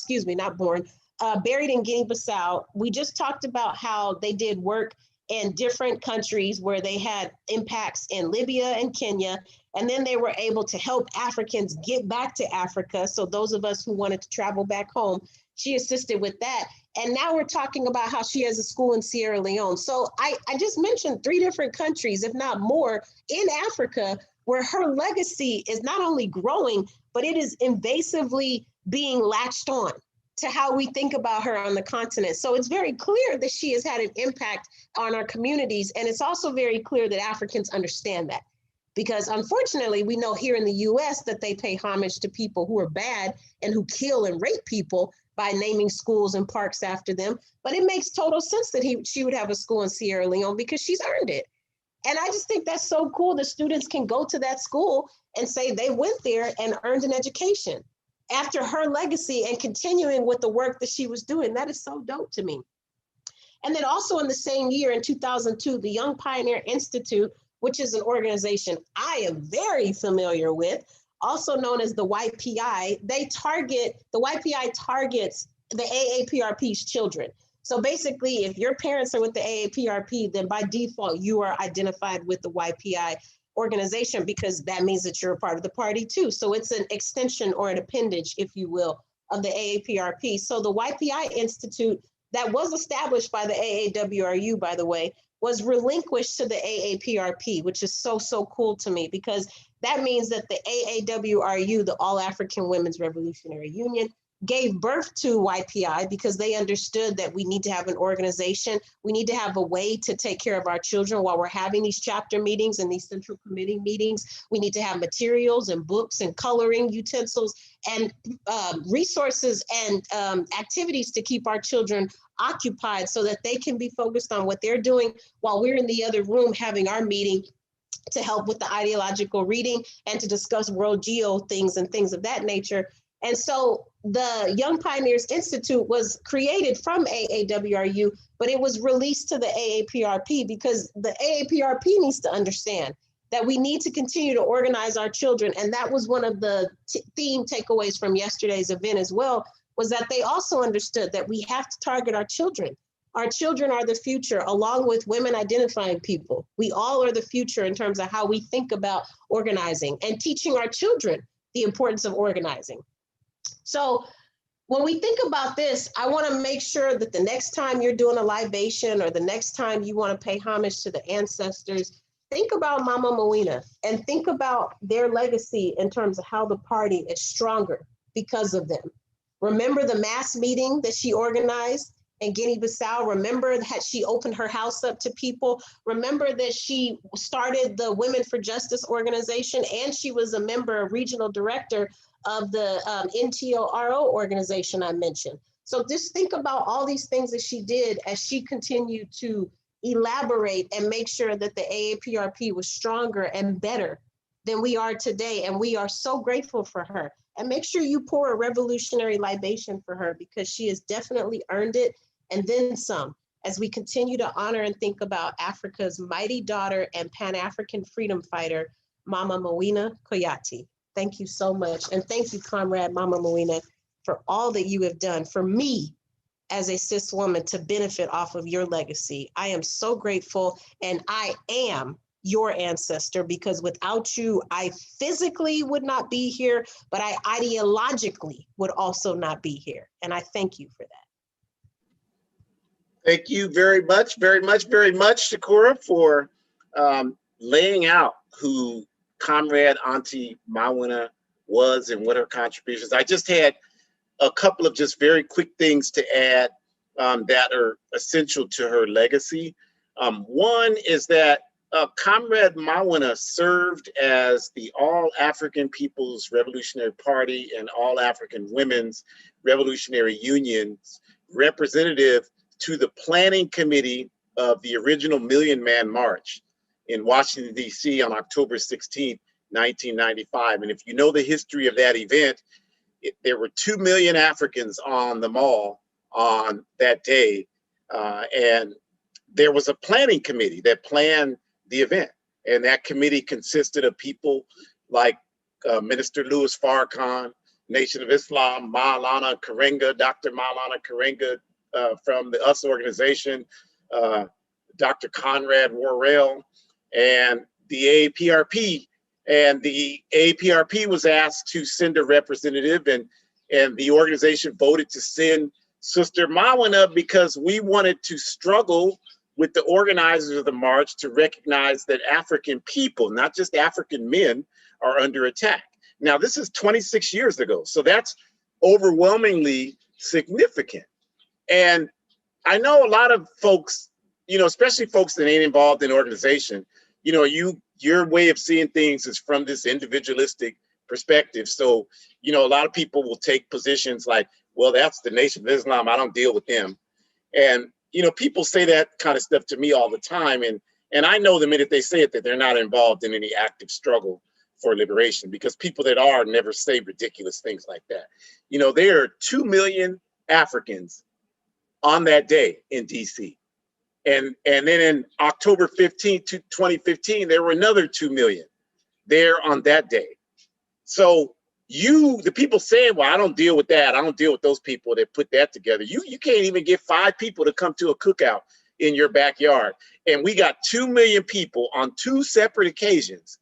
buried in Guinea-Bissau. We just talked about how they did work in different countries where they had impacts in Libya and Kenya, and then they were able to help Africans get back to Africa. So those of us who wanted to travel back home, she assisted with that. And now we're talking about how she has a school in Sierra Leone. So I just mentioned 3 different countries, if not more, in Africa, where her legacy is not only growing, but it is invasively being latched on to how we think about her on the continent. So it's very clear that she has had an impact on our communities. And it's also very clear that Africans understand that. Because unfortunately, we know here in the US that they pay homage to people who are bad and who kill and rape people by naming schools and parks after them. But it makes total sense that she would have a school in Sierra Leone because she's earned it. And I just think that's so cool that students can go to that school and say they went there and earned an education after her legacy and continuing with the work that she was doing. That is so dope to me. And then also in the same year, in 2002, the Young Pioneer Institute, which is an organization I am very familiar with, also known as the YPI, the YPI targets the AAPRP's children. So basically, if your parents are with the AAPRP, then by default, you are identified with the YPI organization, because that means that you're a part of the party too. So it's an extension or an appendage, if you will, of the AAPRP. So the YPI Institute that was established by the AAWRU, by the way, was relinquished to the AAPRP, which is so, so cool to me, because that means that the AAWRU, the All African Women's Revolutionary Union, gave birth to YPI because they understood that we need to have an organization. We need to have a way to take care of our children while we're having these chapter meetings and these central committee meetings. We need to have materials and books and coloring utensils and resources and activities to keep our children occupied so that they can be focused on what they're doing while we're in the other room having our meeting to help with the ideological reading and to discuss world geo things and things of that nature. And so the Young Pioneers Institute was created from AAWRU, but it was released to the AAPRP because the AAPRP needs to understand that we need to continue to organize our children. And that was one of the theme takeaways from yesterday's event as well, was that they also understood that we have to target our children. Our children are the future, along with women identifying people. We all are the future in terms of how we think about organizing and teaching our children the importance of organizing. So when we think about this, I want to make sure that the next time you're doing a libation or the next time you want to pay homage to the ancestors, think about Mama Mawina and think about their legacy in terms of how the party is stronger because of them. Remember the mass meeting that she organized in Guinea-Bissau. Remember that she opened her house up to people. Remember that she started the Women for Justice organization, and she was a member, regional director of the NTORO organization I mentioned. So just think about all these things that she did as she continued to elaborate and make sure that the AAPRP was stronger and better than we are today. And we are so grateful for her. And make sure you pour a revolutionary libation for her, because she has definitely earned it, and then some, as we continue to honor and think about Africa's mighty daughter and Pan-African freedom fighter, Mama Mawina Kouyate. Thank you so much. And thank you, Comrade Mama Mawina, for all that you have done for me as a cis woman to benefit off of your legacy. I am so grateful, and I am your ancestor, because without you, I physically would not be here, but I ideologically would also not be here. And I thank you for that. Thank you very much, very much, very much, Shukura, for laying out who Comrade Auntie Mawina was and what her contributions. I just had a couple of just very quick things to add that are essential to her legacy. One is that Comrade Mawina served as the All African People's Revolutionary Party and All African Women's Revolutionary Union's representative to the planning committee of the original Million Man March in Washington, D.C. on October 16th, 1995. And if you know the history of that event, there were 2 million Africans on the mall on that day. And there was a planning committee that planned the event. And that committee consisted of people like Minister Louis Farrakhan, Nation of Islam, Maulana Karenga, Dr. Maulana Karenga from the US organization, Dr. Conrad Worrell, and the AAPRP. And the AAPRP was asked to send a representative, and the organization voted to send Sister Mawina because we wanted to struggle with the organizers of the march to recognize that African people, not just African men, are under attack. Now, this is 26 years ago, so that's overwhelmingly significant. And I know a lot of folks, you know, especially folks that ain't involved in organization, you know, your way of seeing things is from this individualistic perspective. So, you know, a lot of people will take positions like, well, that's the Nation of Islam, I don't deal with them. And, you know, people say that kind of stuff to me all the time. And I know the minute they say it that they're not involved in any active struggle for liberation, because people that are never say ridiculous things like that. You know, there are 2 million Africans on that day in DC. And then in October 15th, 2015, there were another 2 million there on that day. So the people saying, well, I don't deal with that, I don't deal with those people that put that together. You can't even get 5 people to come to a cookout in your backyard. And we got 2 million people on 2 separate occasions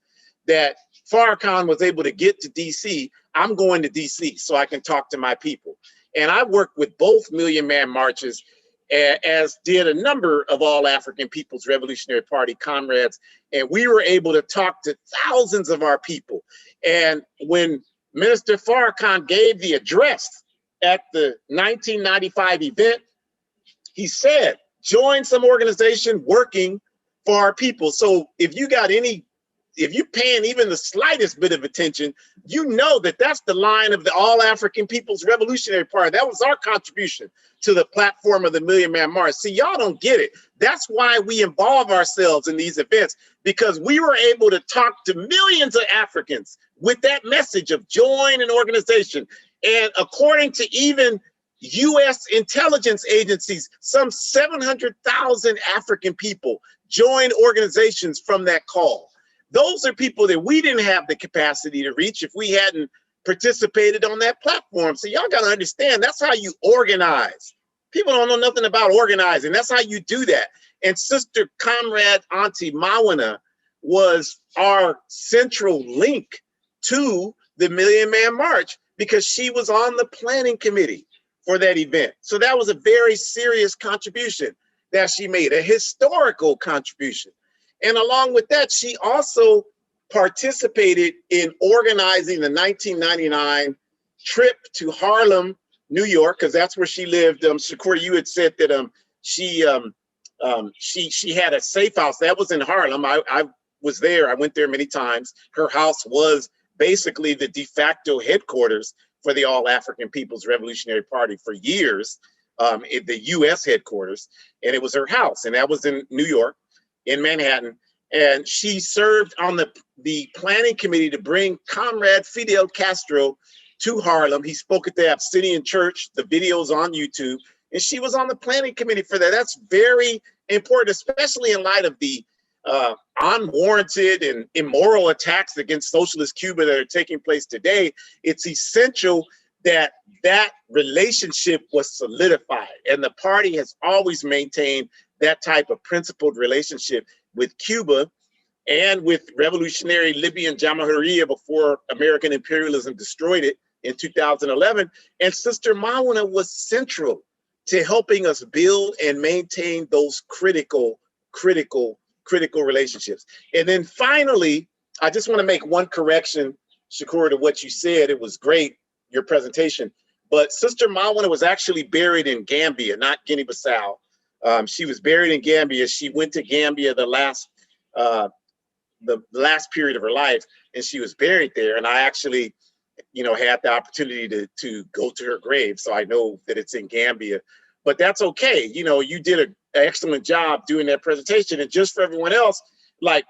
that Farrakhan was able to get to DC. I'm going to DC so I can talk to my people. And I worked with both Million Man marches, as did a number of All African People's Revolutionary Party comrades. And we were able to talk to thousands of our people. And when Minister Farrakhan gave the address at the 1995 event, he said, join some organization working for our people. So if you're paying even the slightest bit of attention, you know that that's the line of the All African People's Revolutionary Party. That was our contribution to the platform of the Million Man March. See, y'all don't get it. That's why we involve ourselves in these events, because we were able to talk to millions of Africans with that message of join an organization. And according to even US intelligence agencies, some 700,000 African people joined organizations from that call. those are people that we didn't have the capacity to reach if we hadn't participated on that platform. So y'all got to understand, that's how you organize. People don't know nothing about organizing. That's how you do that. And Sister Comrade Auntie Mawina was our central link to the Million Man March because she was on the planning committee for that event. So that was a very serious contribution that she made, a historical contribution. And along with that, she also participated in organizing the 1999 trip to Harlem, New York, because that's where she lived. Shukura, you had said that she had a safe house that was in Harlem. I was there. I went there many times. Her house was basically the de facto headquarters for the All African People's Revolutionary Party for years, the U.S. headquarters, and it was her house, and that was in New York, in Manhattan. And she served on the planning committee to bring Comrade Fidel Castro to Harlem. He spoke at the Obsidian Church. The video's on YouTube, and she was on the planning committee for that. That's very important, especially in light of the unwarranted and immoral attacks against socialist Cuba that are taking place today. It's essential that that relationship was solidified, and the party has always maintained that type of principled relationship with Cuba and with revolutionary Libyan Jamahiriya before American imperialism destroyed it in 2011. And Sister Mawina was central to helping us build and maintain those critical relationships. And then finally, I just want to make one correction, Shukura, to what you said. It was great, your presentation. But Sister Mawina was actually buried in Gambia, not Guinea-Bissau. She was buried in Gambia. She went to Gambia the last period of her life, and she was buried there. And I actually, had the opportunity to go to her grave, so I know that it's in Gambia. But that's okay. You did an excellent job doing that presentation. And just for everyone else, like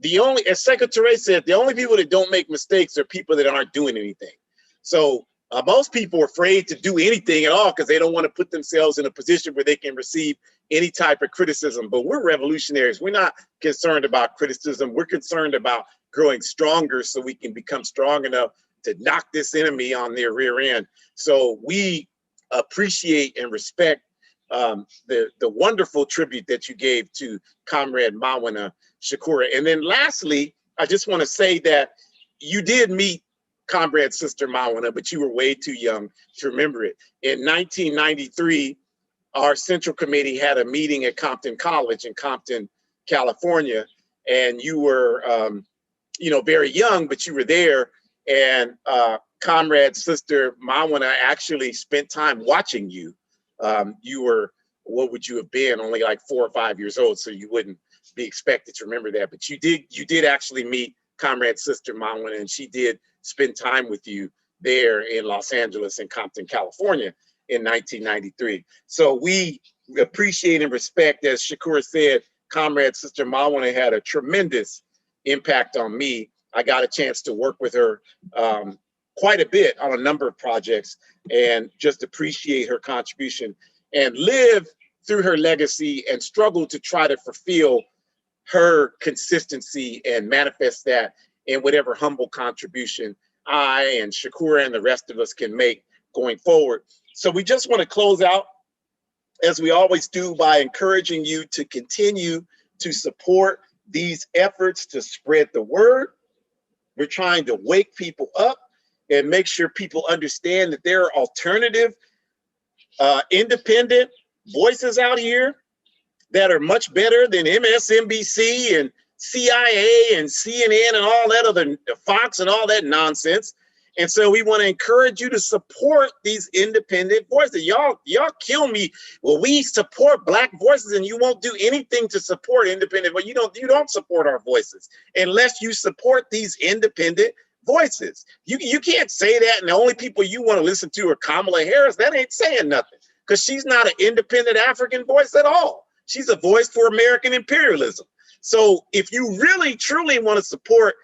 as Secretary said, the only people that don't make mistakes are people that aren't doing anything. So most people are afraid to do anything at all because they don't want to put themselves in a position where they can receive any type of criticism. But we're revolutionaries. We're not concerned about criticism. We're concerned about growing stronger so we can become strong enough to knock this enemy on their rear end. So we appreciate and respect the wonderful tribute that you gave to Comrade Mawina, Shukura. And then lastly, I just want to say that you did meet Comrade Sister Mawina, but you were way too young to remember it. In 1993, our Central Committee had a meeting at Compton College in Compton, California, and you were, very young, but you were there. And Comrade Sister Mawina actually spent time watching you. You were, what would you have been? Only like 4 or 5 years old, so you wouldn't be expected to remember that. But you did actually meet Comrade Sister Mawina, and she did spend time with you there in Los Angeles and Compton, California in 1993. So we appreciate and respect, as Shukura said, Comrade Sister Mawina had a tremendous impact on me. I got a chance to work with her quite a bit on a number of projects and just appreciate her contribution and live through her legacy and struggle to try to fulfill her consistency and manifest that in whatever humble contribution I and Shukura and the rest of us can make going forward. So we just want to close out, as we always do, by encouraging you to continue to support these efforts to spread the word. We're trying to wake people up and make sure people understand that there are alternative, independent voices out here that are much better than MSNBC and CIA and CNN and all that other, Fox and all that nonsense. And so we want to encourage you to support these independent voices. Y'all kill me. Well, we support Black voices and you won't do anything to support independent. Well, you don't support our voices unless you support these independent voices. You can't say that and the only people you want to listen to are Kamala Harris. That ain't saying nothing because she's not an independent African voice at all. She's a voice for American imperialism. So if you really, truly want to support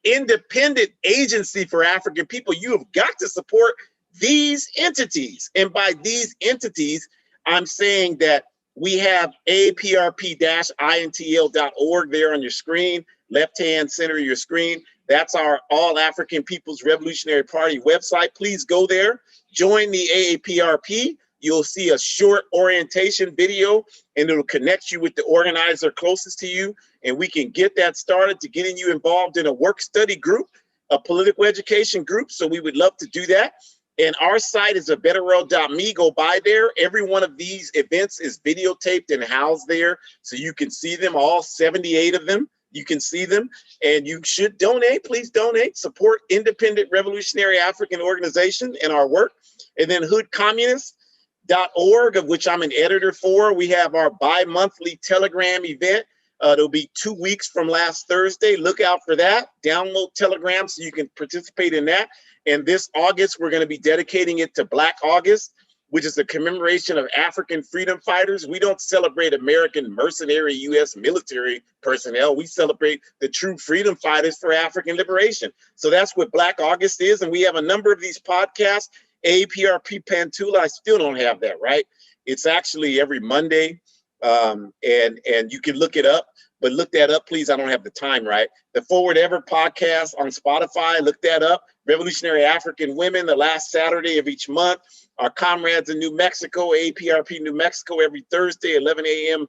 independent agency for African people, you have got to support these entities. And by these entities, I'm saying that We have AAPRP-INTL.org there on your screen, left-hand center of your screen. That's our All African People's Revolutionary Party website. Please go there, join the AAPRP. You'll see a short orientation video, and it'll connect you with the organizer closest to you, and we can get that started to getting you involved in a work study group, a political education group. So we would love to do that. And our site is abetterworld.me. Go by there. Every one of these events is videotaped and housed there, so you can see them, all 78 of them. You can see them, and you should donate. Please donate. Support independent revolutionary African organization and our work. And then hoodcommunist.org, of which I'm an editor for. We have our bi-monthly Telegram event. It'll be 2 weeks from last Thursday. Look out for that. Download Telegram so you can participate in that. And this August, we're going to be dedicating it to Black August, which is a commemoration of African freedom fighters. We don't celebrate American mercenary U.S. military personnel. We celebrate the true freedom fighters for African liberation. So that's what Black August is. And we have a number of these podcasts. AAPRP Pantula, I still don't have that right. It's actually every Monday, and you can look it up. But look that up, please. I don't have the time right. The Forward Ever podcast on Spotify, look that up. Revolutionary African Women, the last Saturday of each month. Our comrades in New Mexico, APRP New Mexico, every Thursday, 11 a.m.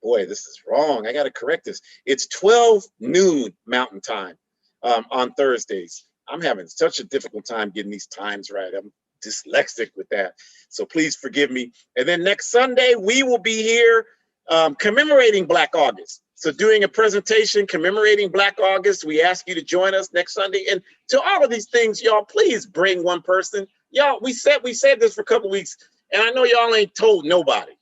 Boy, this is wrong. I got to correct this. It's 12 noon Mountain Time on Thursdays. I'm having such a difficult time getting these times right. I'm dyslexic with that. So please forgive me. And then next Sunday, we will be here commemorating Black August. So doing a presentation commemorating Black August. We ask you to join us next Sunday. And to all of these things, y'all, please bring one person. Y'all, we said this for a couple of weeks, and I know y'all ain't told nobody.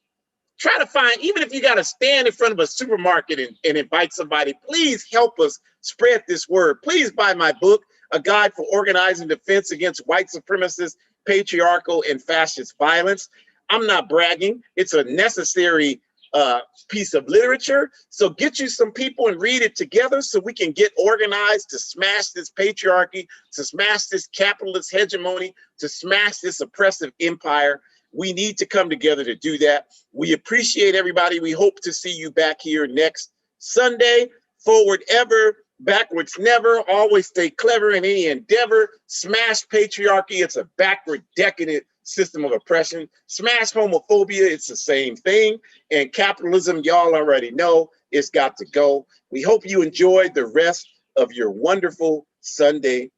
Try to find, even if you got to stand in front of a supermarket and invite somebody, please help us spread this word. Please buy my book, A Guide for Organizing Defense Against White Supremacist, Patriarchal, and Fascist Violence. I'm not bragging. It's a necessary piece of literature. So get you some people and read it together so we can get organized to smash this patriarchy, to smash this capitalist hegemony, to smash this oppressive empire. We need to come together to do that. We appreciate everybody. We hope to see you back here next Sunday. Forward ever, backwards never. Always stay clever in any endeavor. Smash patriarchy. It's a backward, decadent system of oppression. Smash homophobia. It's the same thing. And capitalism, y'all already know, it's got to go. We hope you enjoyed the rest of your wonderful Sunday